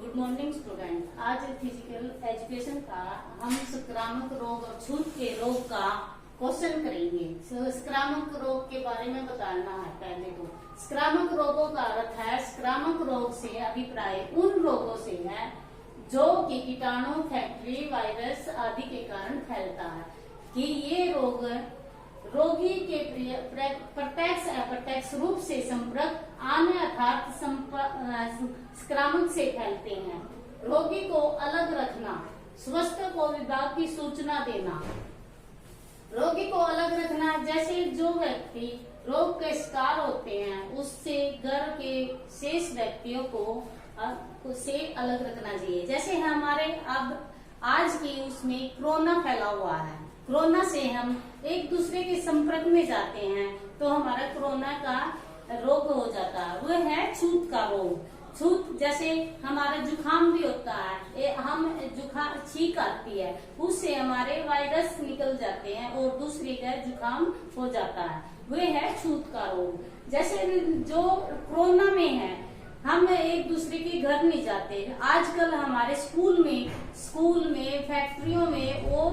Good morning student. आज physical education का हम संक्रामक रोग और छूत के रोग का क्वेश्चन करेंगे। संक्रामक रोग के बारे में बताना है। पहले तो संक्रामक रोगों का अर्थ है, संक्रामक रोग से अभिप्राय उन रोगों से है जो कि कीटाणु, फैक्ट्री, वायरस आदि के कारण फैलता है। कि ये रोग रोगी के प्रत्यक्ष अप्रत्यक्ष रूप से संपर्क आने अर्थात संक्रामक से फैलते हैं। रोगी को अलग रखना, स्वास्थ्य को विभाग की सूचना देना। रोगी को अलग रखना जैसे जो व्यक्ति रोग के शिकार होते हैं उससे घर के शेष व्यक्तियों को से अलग रखना चाहिए। जैसे हमारे अब आज की उसमें कोरोना फैला हुआ है। कोरोना से हम एक दूसरे के संपर्क में जाते हैं तो हमारा कोरोना का रोग हो जाता है। वह है छूत का रोग। छूत जैसे हमारा जुकाम भी होता है, हम जुकाम छींक आती है उससे हमारे वायरस निकल जाते हैं और दूसरे का जुकाम हो जाता है। वह है छूत का रोग। जैसे जो कोरोना में है हम एक दूसरे के घर नहीं जाते। आजकल हमारे स्कूल में फैक्ट्रियों में और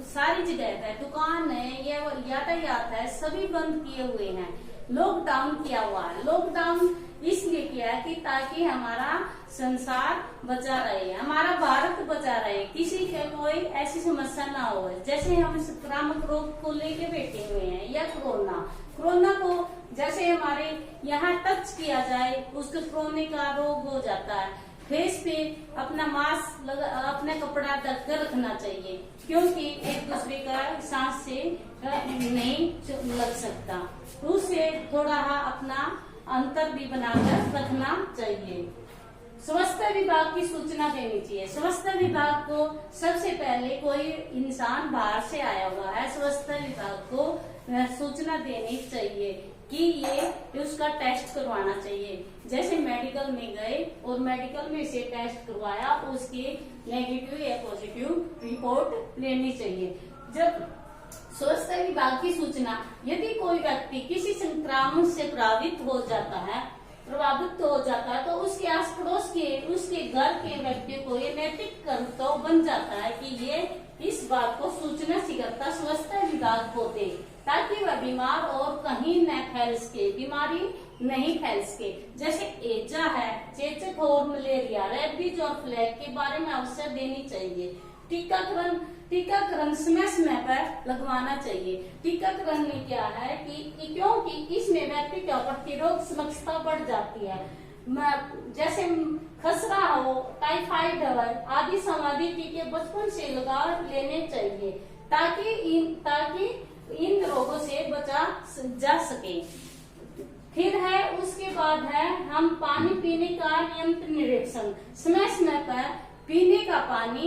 सारी जगह है, दुकान है या यातायात है, सभी बंद किए हुए हैं। लॉकडाउन किया हुआ है। लॉकडाउन इसलिए किया है कि ताकि हमारा संसार बचा रहे, हमारा भारत बचा रहे, किसी के कोई ऐसी समस्या ना हो। जैसे हम संक्रामक रोग को लेके बैठे हुए हैं या कोरोना को जैसे हमारे यहाँ टच किया जाए उसके कोरोना का रोग हो जाता है। फेस पे अपना मास्क अपना कपड़ा ढक कर रखना चाहिए क्योंकि एक दूसरे का सांस से नहीं लग सकता। उससे थोड़ा अपना अंतर भी बनाकर रखना चाहिए। स्वास्थ्य विभाग की सूचना देनी चाहिए। स्वास्थ्य विभाग को सबसे पहले कोई इंसान बाहर से आया हुआ है, स्वास्थ्य विभाग को सूचना देनी चाहिए कि ये उसका टेस्ट करवाना चाहिए। जैसे मेडिकल में गए और मेडिकल में से टेस्ट करवाया, उसकी नेगेटिव या पॉजिटिव रिपोर्ट लेनी चाहिए। जब स्वास्थ्य विभाग की सूचना, यदि कोई व्यक्ति किसी संक्रामक से प्रभावित हो जाता है तो उसके आस पड़ोस के उसके घर के व्यक्ति को ये नैतिक कर्तव्य बन जाता है कि ये इस बात को सूचना शीघ्रता स्वास्थ्य विभाग को दे ताकि वह बीमार और कहीं न फैल सके, बीमारी नहीं फैल सके। जैसे एजा है, चेचक और मलेरिया, रेबीज और फ्लैग के बारे में अवसर देनी चाहिए। टीकाकरण समय पर लगवाना चाहिए। टीकाकरण में क्या है कि क्योंकि इसमें व्यक्ति का प्रतिरोध क्षमता बढ़ जाती है। जैसे खसरा हो, टाइफाइड आदि संवादी टीके बचपन से लगा लेने चाहिए ताकि इन रोगों से बचा जा सके। फिर है उसके बाद है हम पानी पीने का नियंत्रण निरीक्षण। समय पर पीने का पानी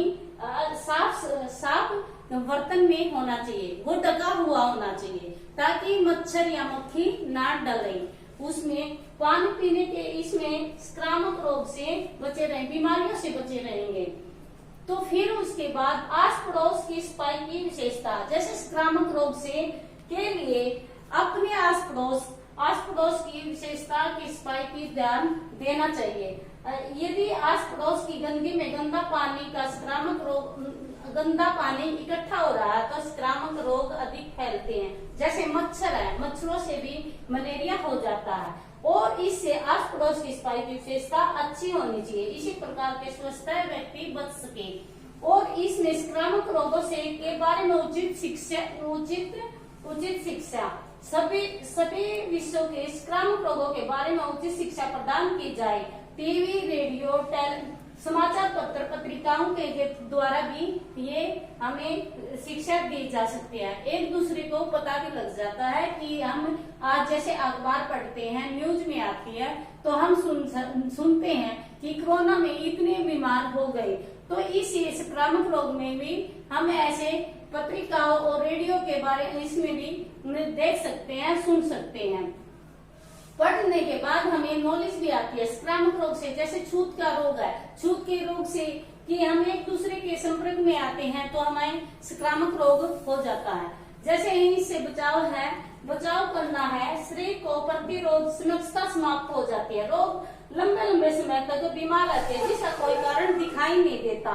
साफ बर्तन में होना चाहिए, वो ढका हुआ होना चाहिए ताकि मच्छर या मक्खी ना डले। उसमें पानी पीने के इसमें संक्रामक रोग से बचे रहे, बीमारियों से बचे रहेंगे। तो फिर उसके बाद आस पड़ोस की सफाई की विशेषता, जैसे संक्रामक रोग से के लिए अपने आस पड़ोस की विशेषता की सफाई की ध्यान देना चाहिए। यदि आस पड़ोस की गंदगी में गंदा पानी इकट्ठा हो रहा है तो संक्रामक रोग अधिक फैलते हैं। जैसे मच्छर है, मच्छरों से भी मलेरिया हो जाता है और इससे आस पड़ोस की सफाई की विशेषता अच्छी होनी चाहिए। इसी प्रकार के स्वस्थ व्यक्ति बच सके। और इसमें संक्रामक रोगों से के बारे में उचित शिक्षा सभी विषयों के संक्रामक रोगों के बारे में उचित शिक्षा प्रदान की जाए। टीवी, रेडियो, समाचार पत्र, पत्रिकाओं के द्वारा भी ये हमें शिक्षा दी जा सकती है। एक दूसरे को पता भी लग जाता है कि हम आज जैसे अखबार पढ़ते हैं, न्यूज में आती है तो हम सुनते हैं कि कोरोना में इतने बीमार हो गए। तो इस संक्रामक रोग में भी हम ऐसे पत्रिकाओं और रेडियो के बारे में इसमें भी देख सकते हैं, सुन सकते हैं। पढ़ने के बाद हमें नॉलेज भी आती है संक्रामक रोग से। जैसे छूत का रोग है, छूत के रोग से कि हम एक दूसरे के संपर्क में आते हैं तो हमें संक्रामक रोग हो जाता है। जैसे इससे बचाव करना है, शरीर को प्रतिरोध क्षमता समाप्त हो जाती है। रोग लंबे लंबे समय तक बीमार रहते हैं जिसका कोई कारण दिखाई नहीं देता।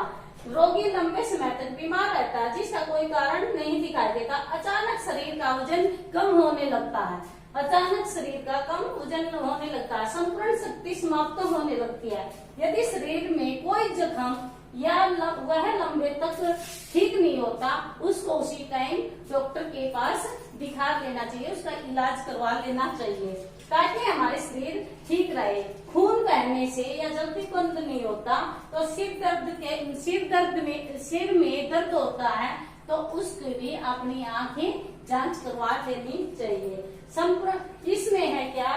रोगी लंबे समय तक बीमार रहता है जिसका कोई कारण नहीं दिखाई देता। अचानक शरीर का वजन कम होने लगता है, अचानक शरीर का कम वजन होने लगता है, संपूर्ण शक्ति समाप्त होने लगती है। यदि शरीर में कोई जख्म या वह लंबे तक ठीक नहीं होता, उसको उसी टाइम डॉक्टर के पास दिखा देना चाहिए, उसका इलाज करवा लेना चाहिए ताकि हमारे शरीर ठीक रहे। खून बहने से या जल्दी बंद नहीं होता तो सिर में दर्द होता है तो उसकी भी अपनी आंखें जांच करवा लेनी चाहिए। संपूर्ण इसमें है क्या,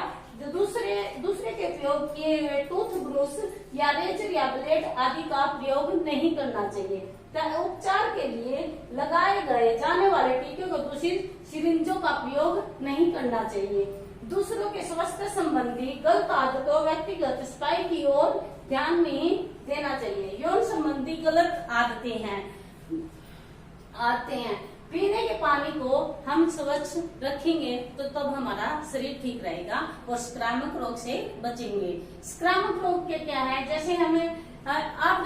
दूसरे के प्रयोग किए हुए टूथ ब्रश या रेजर या ब्लेड आदि का प्रयोग नहीं करना चाहिए। उपचार के लिए लगाए गए जाने वाले टीके को दूषित सिरिंजों का प्रयोग नहीं करना चाहिए। दूसरों के स्वास्थ्य संबंधी गलत आदतों, व्यक्तिगत सफाई की ओर ध्यान नहीं देना चाहिए। यौन संबंधी गलत आते हैं। पीने के पानी को हम स्वच्छ रखेंगे तो तब हमारा शरीर ठीक रहेगा और संक्रामक रोग से बचेंगे। संक्रामक रोग के क्या है, जैसे हमें आप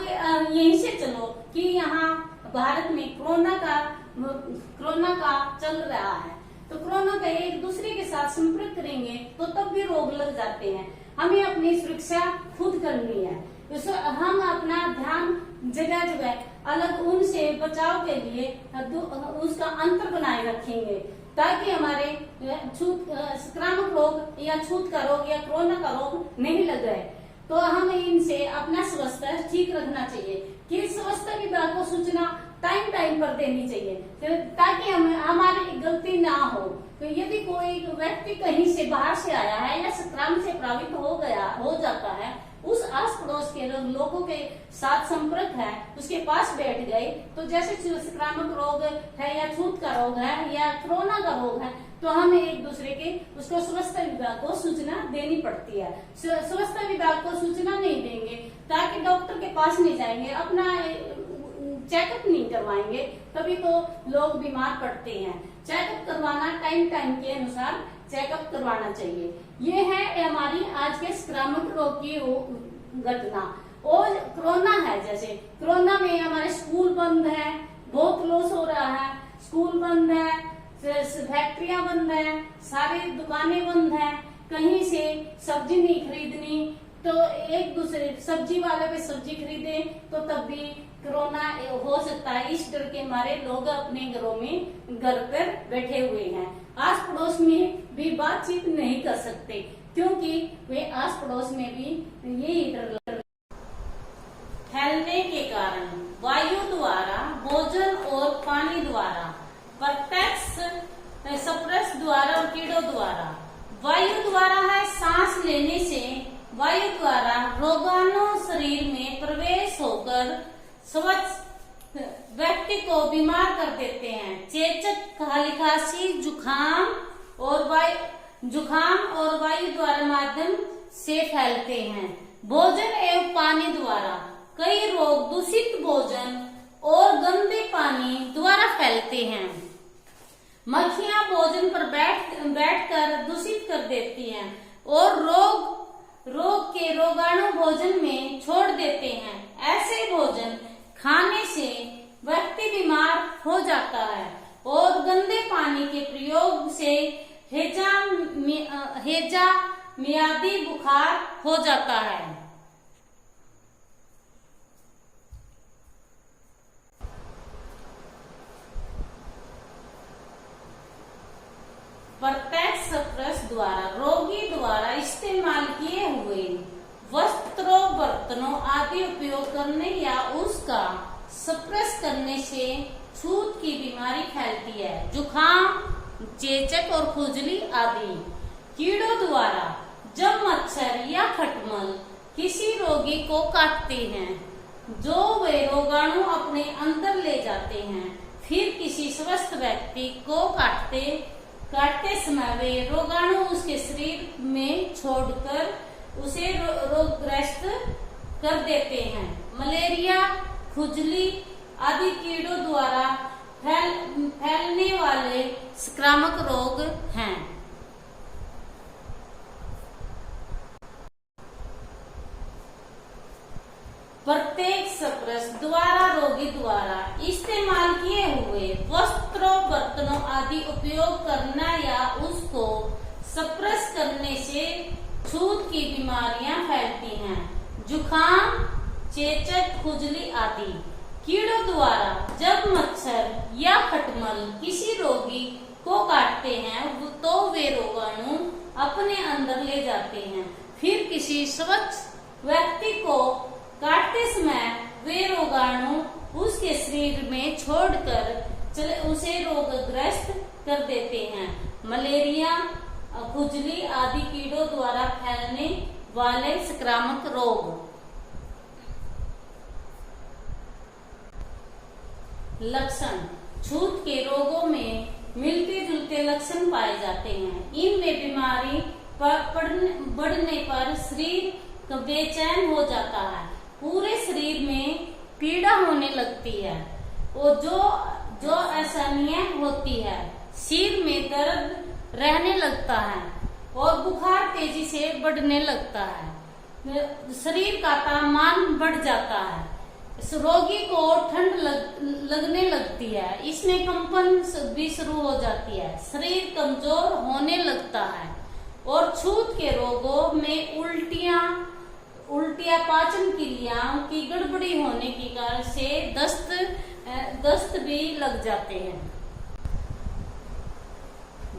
यहीं से चलो कि यहाँ भारत में कोरोना का चल रहा है, तो कोरोना का एक दूसरे के साथ संपर्क करेंगे तो तब भी रोग लग जाते हैं। हमें अपनी सुरक्षा खुद करनी है। हम अपना ध्यान जगह जगह अलग उनसे बचाव के लिए उसका अंतर बनाए रखेंगे ताकि हमारे संक्रामक रोग या छूत का रोग या कोरोना का रोग नहीं लग जाए। तो हमें इनसे अपना स्वास्थ्य ठीक रखना चाहिए कि स्वास्थ्य विभाग को सूचना टाइम पर देनी चाहिए ताकि हमारी गलती ना हो। तो यदि कोई व्यक्ति कहीं से बाहर से आया है या संक्रामक से प्रभावित हो जाता है, उस आस पड़ोस के लोगों के साथ संपर्क है, उसके पास बैठ गए तो जैसे संक्रामक रोग है या छूत का रोग है या कोरोना का रोग है तो हमें एक दूसरे के उसको स्वास्थ्य विभाग को सूचना देनी पड़ती है। स्वास्थ्य विभाग को सूचना नहीं देंगे ताकि डॉक्टर के पास नहीं जाएंगे, अपना चेकअप नहीं करवाएंगे, तभी तो लोग बीमार पड़ते हैं। चेकअप करवाना टाइम के अनुसार चेकअप करवाना चाहिए। ये है हमारी आज के संक्रामक रोग की घटना। और कोरोना है, जैसे कोरोना में हमारे स्कूल बंद है, बहुत लॉस हो रहा है, स्कूल बंद है, फैक्ट्रियां बंद है, सारी दुकानें बंद है, कहीं से सब्जी नहीं खरीदनी तो एक दूसरे सब्जी वाले पे सब्जी खरीदे तो तब भी कोरोना हो सकता है। इस डर के मारे लोग अपने घरों में घर पर बैठे हुए हैं, आस पड़ोस में भी बातचीत नहीं कर सकते क्योंकि वे आस पड़ोस में भी यही डर फैलने के कारण वायु द्वारा, भोजन और पानी द्वारा, प्रत्यक्ष स्पर्श द्वारा और कीड़ों द्वारा। वायु द्वारा है सांस लेने से वायु द्वारा रोगाणु शरीर में प्रवेश होकर व्यक्ति को बीमार कर देते हैं। चेचक, खांसी, जुखाम और वायु द्वारा माध्यम से फैलते हैं। भोजन एवं पानी द्वारा कई रोग दूषित भोजन और गंदे पानी द्वारा फैलते हैं। मक्खियां भोजन पर बैठकर दूषित कर देती हैं और रोग के रोगाणु भोजन में छोड़ देते हैं। ऐसे भोजन खाने से व्यक्ति बीमार हो जाता है और गंदे पानी के प्रयोग से हैजा मियादी बुखार हो जाता है। प्रत्यक्ष स्पर्श द्वारा रोगी द्वारा इस्तेमाल किए हुए वस्त्रों, बर्तनों आदि उपयोग करने या उसका स्पर्श करने से छूत की बीमारी फैलती है। जुखाम, चेचक और खुजली आदि। कीड़ों द्वारा जब मच्छर या खटमल किसी रोगी को काटते हैं जो वे रोगाणु अपने अंदर ले जाते हैं, फिर किसी स्वस्थ व्यक्ति को काटते समय वे रोगाणु उसके शरीर में छोड़कर उसे रोगग्रस्त कर देते हैं। मलेरिया, खुजली आदि कीड़ों द्वारा फैलने वाले संक्रामक रोग हैं। प्रत्येक स्पर्श द्वारा रोगी द्वारा इस्तेमाल किए हुए वस्त्रों, बर्तनों आदि उपयोग करना या उसको स्पर्श करने से छूत की बीमारियां फैलती हैं। जुखाम, चेचक, खुजली आदि। कीड़ों द्वारा जब मच्छर या खटमल किसी रोगी को काटते हैं तो वे रोगाणु अपने अंदर ले जाते हैं। फिर किसी स्वच्छ व्यक्ति को काटते समय वे रोगाणु उसके शरीर में छोड़कर उसे रोगग्रस्त कर देते हैं। मलेरिया, खुजली आदि कीड़ों द्वारा फैलने वाले संक्रामक रोग। लक्षण। छूत के रोगों में मिलते जुलते लक्षण पाए जाते हैं। इनमें बीमारी बढ़ने पर शरीर बेचैन हो जाता है, पूरे शरीर में पीड़ा होने लगती है और जो असहनीय होती है, सिर में दर्द रहने लगता है और बुखार तेजी से बढ़ने लगता है। शरीर का तापमान बढ़ जाता है। इस रोगी को ठंड लगने लगती है। इसमें कंपन भी शुरू हो जाती है। शरीर कमजोर होने लगता है और छूत के रोगों में उल्टियां, पाचन क्रियाओं की गड़बड़ी होने के कारण से दस्त भी लग जाते हैं।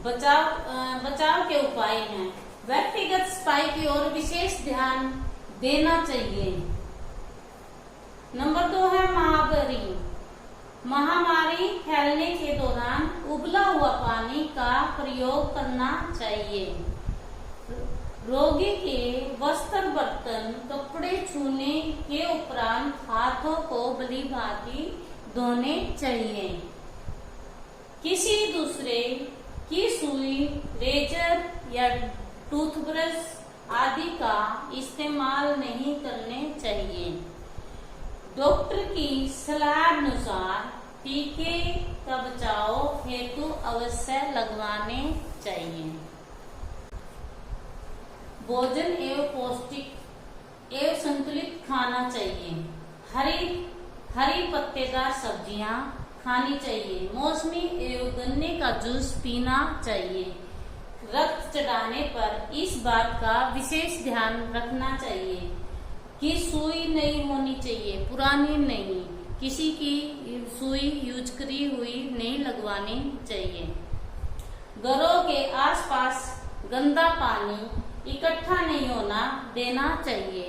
बचाव के उपाय हैं। व्यक्तिगत सफाई की ओर विशेष ध्यान देना चाहिए। नंबर 2 है महामारी फैलने के दौरान उबला हुआ पानी का प्रयोग करना चाहिए। रोगी के वस्त्र, बर्तन, कपड़े छूने के उपरांत हाथों को भली भांति धोने चाहिए। किसी दूसरे की सुई, रेजर या टूथब्रश आदि का इस्तेमाल नहीं करने चाहिए। डॉक्टर की सलाह अनुसार टीके का बचाव हेतु अवश्य लगवाने चाहिए। भोजन एवं पौष्टिक एवं संतुलित खाना चाहिए। हरी पत्तेदार सब्जियां खानी चाहिए। मौसमी एवं गन्ने का जूस पीना चाहिए। रक्त चढ़ाने पर इस बात का विशेष ध्यान रखना चाहिए कि सुई नहीं होनी चाहिए, पुरानी नहीं, किसी की सुई यूज करी हुई नहीं लगवानी चाहिए। घरों के आसपास गंदा पानी इकट्ठा नहीं होना देना चाहिए।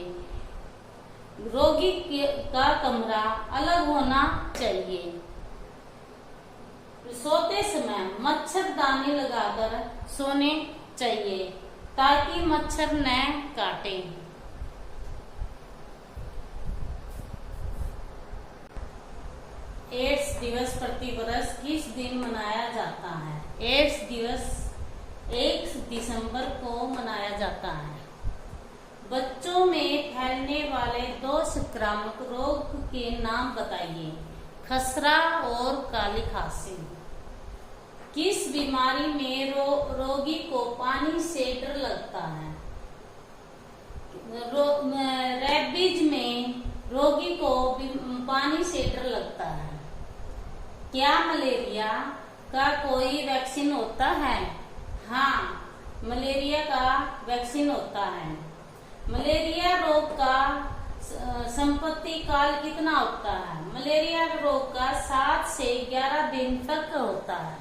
रोगी का कमरा अलग होना चाहिए। सोते समय मच्छरदानी लगाकर सोने चाहिए ताकि मच्छर न काटे। एड्स दिवस प्रतिवर्ष किस दिन मनाया जाता है? एड्स दिवस 1 दिसंबर को मनाया जाता है। बच्चों में फैलने वाले 2 संक्रामक रोग के नाम बताइए। खसरा और काली खांसी। किस बीमारी में रोगी को पानी से डर लगता है? रेबीज में रोगी को पानी से डर लगता है। क्या मलेरिया का कोई वैक्सीन होता है? हाँ, मलेरिया का वैक्सीन होता है। मलेरिया रोग का संपत्ति काल कितना होता है? मलेरिया रोग का 7 से 11 दिन तक होता है।